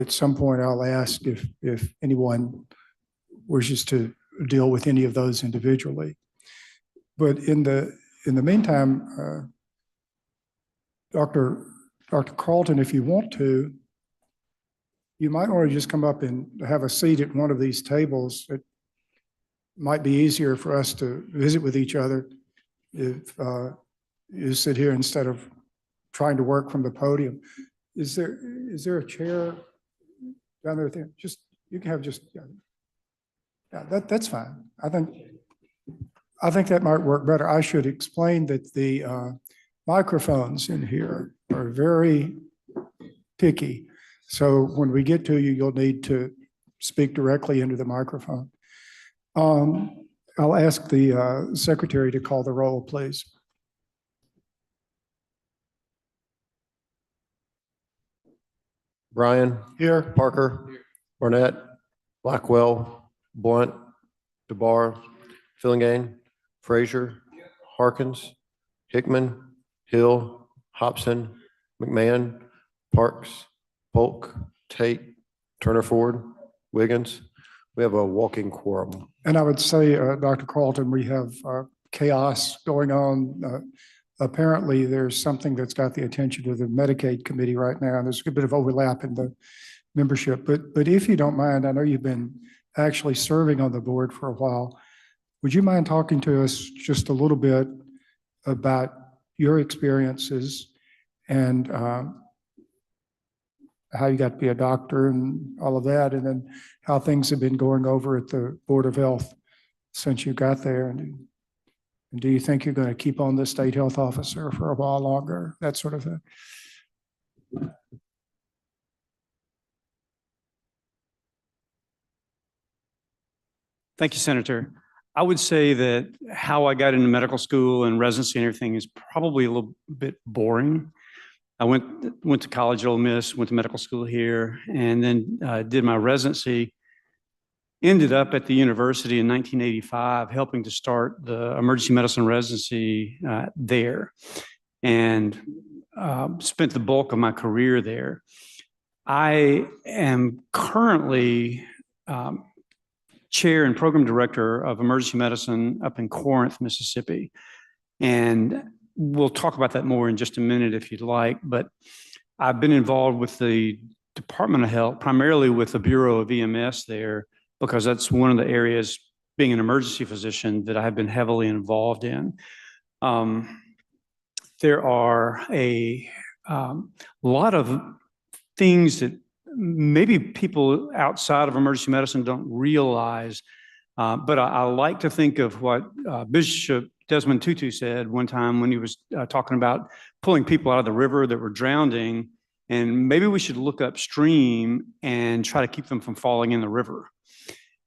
At some point, I'll ask if anyone wishes to deal with any of those individually. But in the meantime, Dr. Carlton, if you want to, you might want to just come up and have a seat at one of these tables. It might be easier for us to visit with each other if you sit here instead of trying to work from the podium. Is there a chair down there? Just, you can have just, yeah, that's fine. I think that might work better. I should explain that the microphones in here are very picky. So when we get to you, you'll need to speak directly into the microphone. I'll ask the secretary to call the roll, please. Bryan. Here. Parker. Here. Barnett. Blackwell. Blunt. DeBar. Fillingane. Frazier. Harkins. Hickman. Hill. Hobson. McMahon. Parks. Polk. Tate. Turner Ford. Wiggins. We have a walking quorum. And I would say, Dr. Carlton, we have chaos going on. Apparently, there's something that's got the attention of the Medicaid committee right now, and there's a bit of overlap in the membership. But if you don't mind, I know you've been actually serving on the board for a while. Would you mind talking to us just a little bit about your experiences and how you got to be a doctor and all of that, and then how things have been going over at the Board of Health since you got there? And do you think you're going to keep on the state health officer for a while longer, that sort of thing? Thank you, Senator. I would say that how I got into medical school and residency and everything is probably a little bit boring. I went to college at Ole Miss, went to medical school here, and then did my residency. Ended up at the university in 1985, helping to start the emergency medicine residency there, and spent the bulk of my career there. I am currently chair and program director of emergency medicine up in Corinth, Mississippi. And we'll talk about that more in just a minute if you'd like, but I've been involved with the Department of Health, primarily with the Bureau of EMS there, because that's one of the areas, being an emergency physician, that I have been heavily involved in. There are a lot of things that maybe people outside of emergency medicine don't realize, but I like to think of what Bishop Desmond Tutu said one time when he was talking about pulling people out of the river that were drowning, and maybe we should look upstream and try to keep them from falling in the river.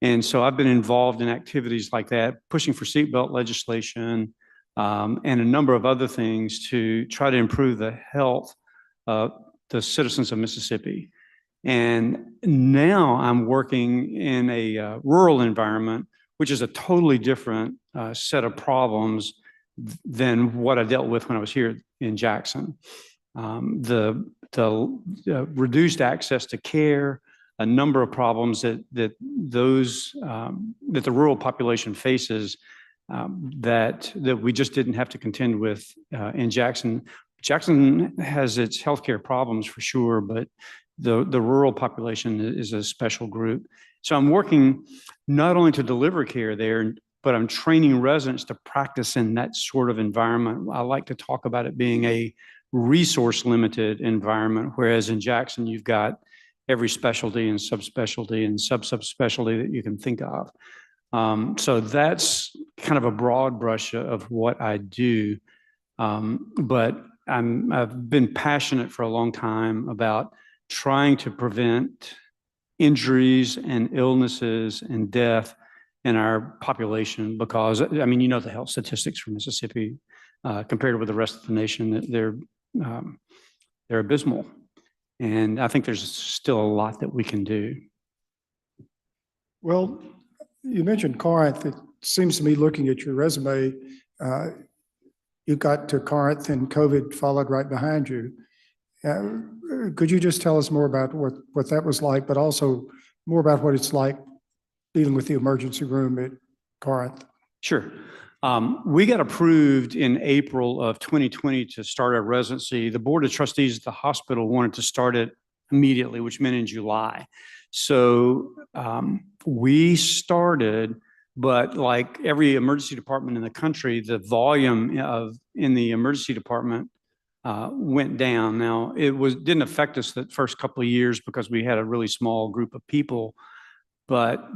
And so I've been involved in activities like that, pushing for seatbelt legislation and a number of other things to try to improve the health of the citizens of Mississippi. And now I'm working in a rural environment, which is a totally different set of problems than what I dealt with when I was here in Jackson. The reduced access to care, a number of problems that the rural population faces that we just didn't have to contend with in Jackson. Jackson has its healthcare problems for sure, but the rural population is a special group. So I'm working not only to deliver care there, but I'm training residents to practice in that sort of environment. I like to talk about it being a resource-limited environment, whereas in Jackson, you've got every specialty and subspecialty and subspecialty that you can think of. So that's kind of a broad brush of what I do. But I've been passionate for a long time about trying to prevent injuries and illnesses and death in our population, because, I mean, you know, the health statistics for Mississippi compared with the rest of the nation, they're abysmal. And I think there's still a lot that we can do. Well, you mentioned Corinth. It seems to me, looking at your resume, you got to Corinth and COVID followed right behind you. Could you just tell us more about what that was like, but also more about what it's like dealing with the emergency room at Corinth? Sure. We got approved in April of 2020 to start our residency. The Board of Trustees at the hospital wanted to start it immediately, which meant in July. So we started, but like every emergency department in the country, the volume in the emergency department went down. Now, didn't affect us the first couple of years because we had a really small group of people, but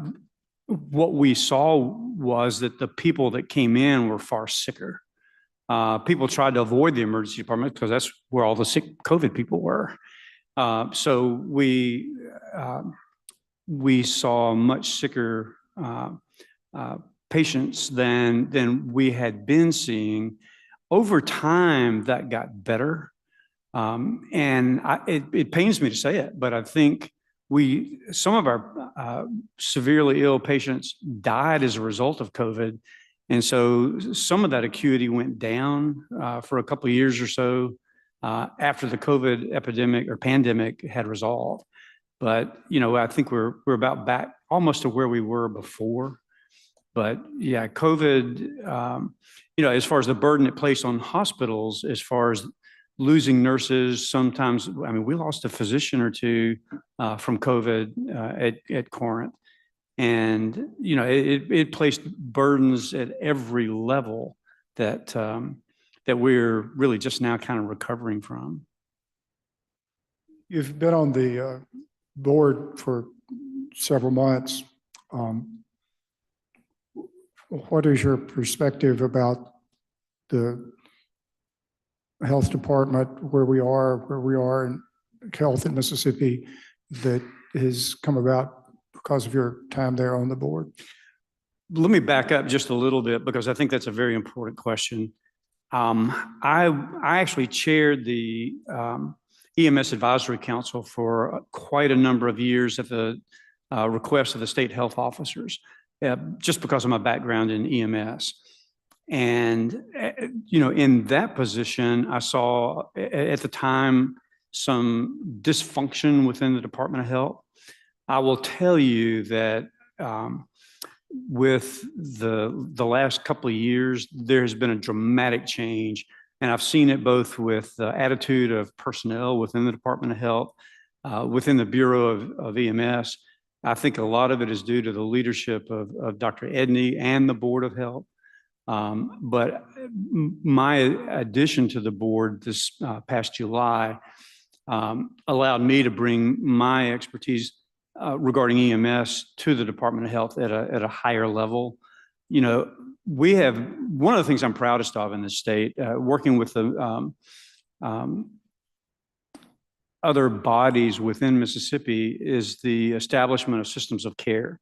what we saw was that the people that came in were far sicker. People tried to avoid the emergency department because that's where all the sick COVID people were. So we saw much sicker patients than we had been seeing. Over time, that got better. And it pains me to say it, but I think some of our severely ill patients died as a result of COVID. And so some of that acuity went down for a couple of years or so after the COVID epidemic or pandemic had resolved. But, I think we're about back almost to where we were before. But yeah, COVID, as far as the burden it placed on hospitals, as far as losing nurses, sometimes, we lost a physician or two from COVID at Corinth. And, it placed burdens at every level that we're really just now kind of recovering from. You've been on the board for several months. What is your perspective about the health department, where we are in health in Mississippi, that has come about because of your time there on the board? Let me back up just a little bit because I think that's a very important question. I actually chaired the EMS Advisory Council for quite a number of years at the request of the state health officers, just because of my background in EMS. And, in that position, I saw at the time some dysfunction within the Department of Health. I will tell you that with the last couple of years, there has been a dramatic change. And I've seen it both with the attitude of personnel within the Department of Health, within the Bureau of EMS. I think a lot of it is due to the leadership of Dr. Edney and the Board of Health. But my addition to the board this past July allowed me to bring my expertise regarding EMS to the Department of Health at a higher level. We have one of the things I'm proudest of in this state, working with the other bodies within Mississippi, is the establishment of systems of care.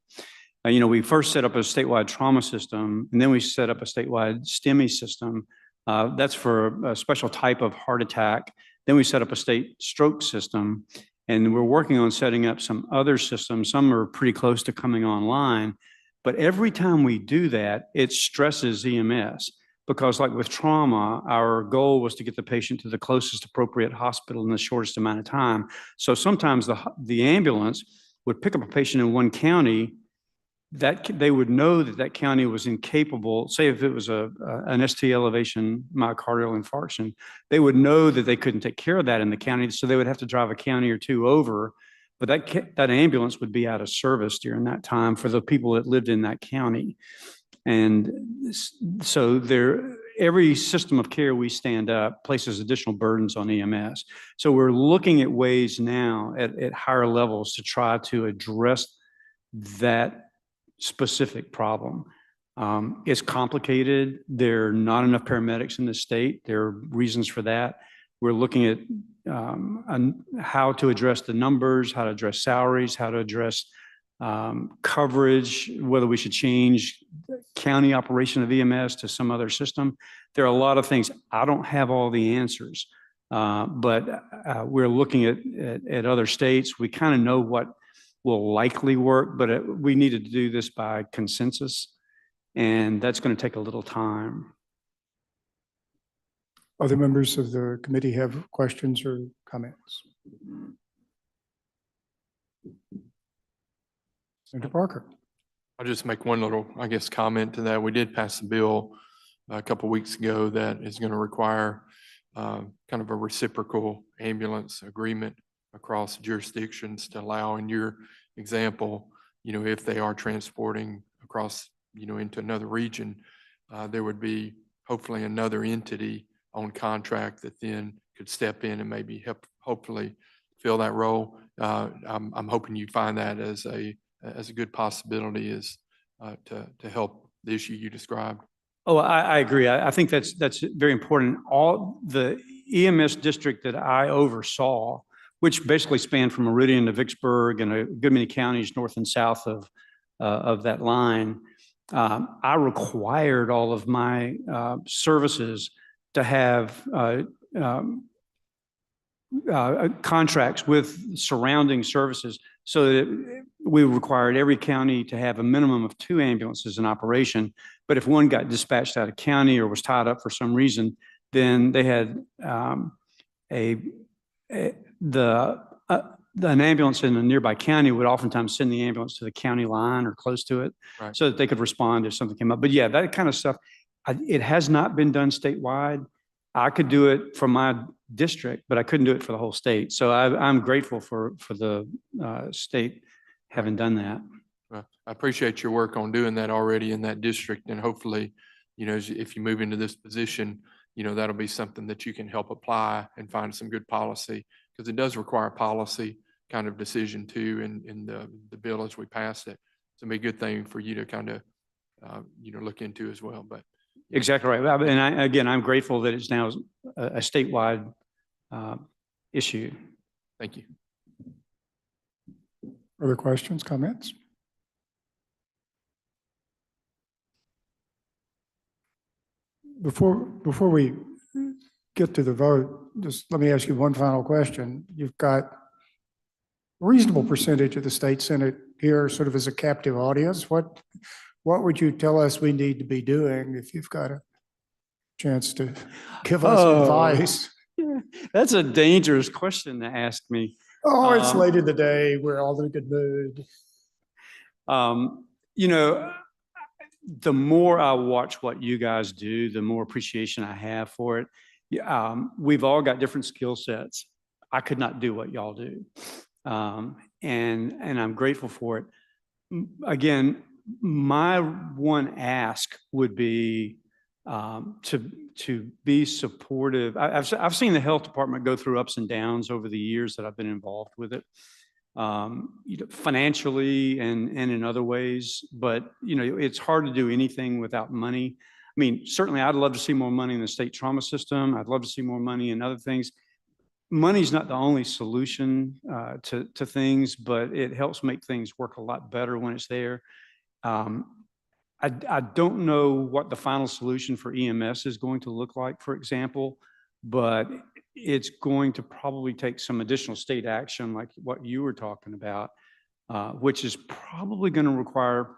We first set up a statewide trauma system, and then we set up a statewide STEMI system. That's for a special type of heart attack. Then we set up a state stroke system, and we're working on setting up some other systems. Some are pretty close to coming online. But every time we do that, it stresses EMS, because like with trauma, our goal was to get the patient to the closest appropriate hospital in the shortest amount of time. So sometimes the ambulance would pick up a patient in one county that they would know that county was incapable. Say if it was an ST elevation myocardial infarction, they would know that they couldn't take care of that in the county, so they would have to drive a county or two over. But that ambulance would be out of service during that time for the people that lived in that county. And so every system of care we stand up places additional burdens on EMS. So we're looking at ways now at higher levels to try to address that specific problem. It's complicated. There are not enough paramedics in the state. There are reasons for that. We're looking at how to address the numbers, how to address salaries, how to address coverage, whether we should change county operation of EMS to some other system. There are a lot of things. I don't have all the answers, but we're looking at other states. We kind of know what will likely work, but we needed to do this by consensus, and that's going to take a little time. Other members of the committee have questions or comments? Senator Parker. I'll just make one little, I guess, comment to that. We did pass a bill a couple weeks ago that is going to require kind of a reciprocal ambulance agreement across jurisdictions to allow, in your example, if they are transporting across, into another region, there would be hopefully another entity on contract that then could step in and maybe help, hopefully fill that role. I'm hoping you find that as a good possibility is to help the issue you described. Oh, I agree. I think that's very important. All the EMS district that I oversaw, which basically spanned from Meridian to Vicksburg and a good many counties north and south of that line, I required all of my services to have contracts with surrounding services, so that we required every county to have a minimum of 2 ambulances in operation. But if one got dispatched out of county or was tied up for some reason, then they had an ambulance in a nearby county would oftentimes send the ambulance to the county line or close to it, Right. so that they could respond if something came up. But yeah, that kind of stuff, it has not been done statewide. I could do it for my district, but I couldn't do it for the whole state. So I'm grateful for the state having done that. Well, I appreciate your work on doing that already in that district, and hopefully, if you move into this position, that'll be something that you can help apply and find some good policy, because it does require policy kind of decision too in the bill as we pass it. So it'll be a good thing for you to kind of, look into as well. But Exactly right. And again, I'm grateful that it's now a statewide issue. thank you. Other questions, comments? Before we get to the vote, just let me ask you one final question. You've got a reasonable percentage of the state Senate here sort of as a captive audience. What would you tell us we need to be doing if you've got a chance to give us advice? That's a dangerous question to ask me. Oh, it's late in the day. We're all in a good mood. The more I watch what you guys do, the more appreciation I have for it. We've all got different skill sets. I could not do what y'all do. And I'm grateful for it. Again, my one ask would be to be supportive. I've seen the health department go through ups and downs over the years that I've been involved with it, financially and in other ways. But it's hard to do anything without money. I mean, certainly I'd love to see more money in the state trauma system. I'd love to see more money in other things. Money's not the only solution to things, but it helps make things work a lot better when it's there. I don't know what the final solution for EMS is going to look like, for example, but it's going to probably take some additional state action like what you were talking about, which is probably going to require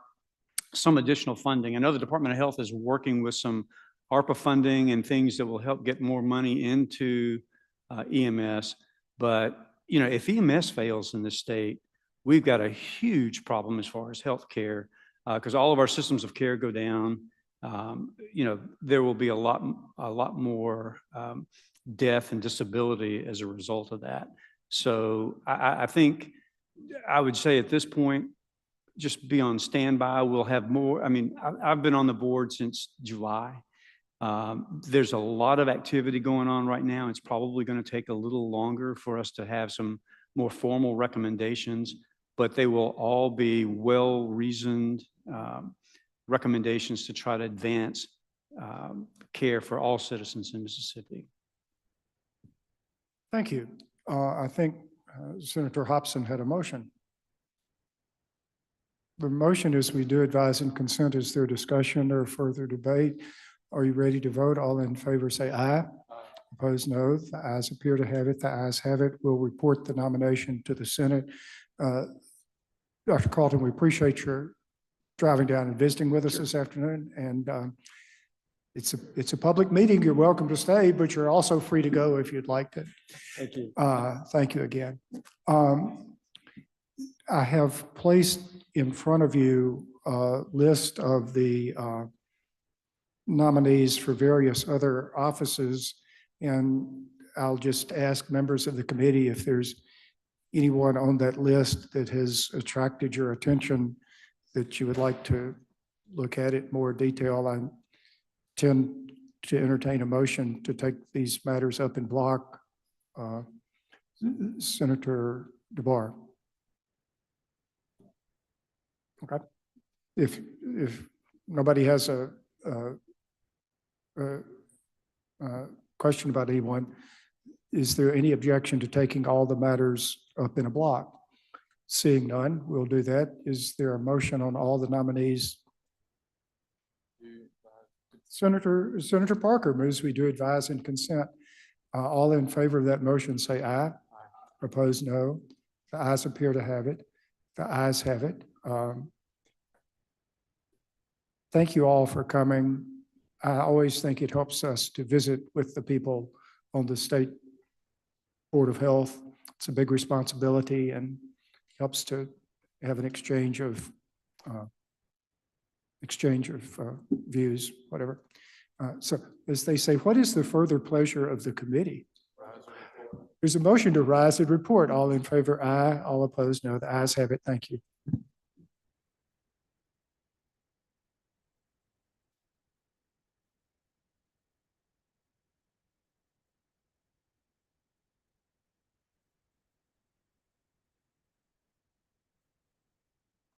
some additional funding. I know the Department of Health is working with some ARPA funding and things that will help get more money into EMS. But if EMS fails in this state, we've got a huge problem as far as healthcare. Because all of our systems of care go down, there will be a lot more death and disability as a result of that. So I think I would say at this point, just be on standby. We'll have more. I mean, I've been on the board since July. There's a lot of activity going on right now. It's probably going to take a little longer for us to have some more formal recommendations, but they will all be well-reasoned recommendations to try to advance care for all citizens in Mississippi. Thank you. I think Senator Hobson had a motion. The motion is we do advise and consent. Is there discussion or further debate? Are you ready to vote? All in favor say aye. Opposed, no. The ayes appear to have it. The ayes have it. We'll report the nomination to the Senate. Dr. Carlton, we appreciate your driving down and visiting with us this afternoon. And It's a public meeting. You're welcome to stay, but you're also free to go if you'd like to. Thank you. Thank you again. I have placed in front of you a list of the nominees for various other offices, and I'll just ask members of the committee if there's anyone on that list that has attracted your attention that you would like to look at it in more detail. I tend to entertain a motion to take these matters up in block. Senator DeBar. Okay. If nobody has a question about anyone, is there any objection to taking all the matters up in a block? Seeing none, we'll do that. Is there a motion on all the nominees? Senator Parker moves we do advise and consent. All in favor of that motion, say aye. Opposed, no. The ayes appear to have it. The ayes have it. Thank you all for coming. I always think it helps us to visit with the people on the State Board of Health. It's a big responsibility and helps to have an exchange of views, whatever. So as they say, what is the further pleasure of the committee? There's a motion to rise and report. All in favor, aye. All opposed, no. The ayes have it. Thank you.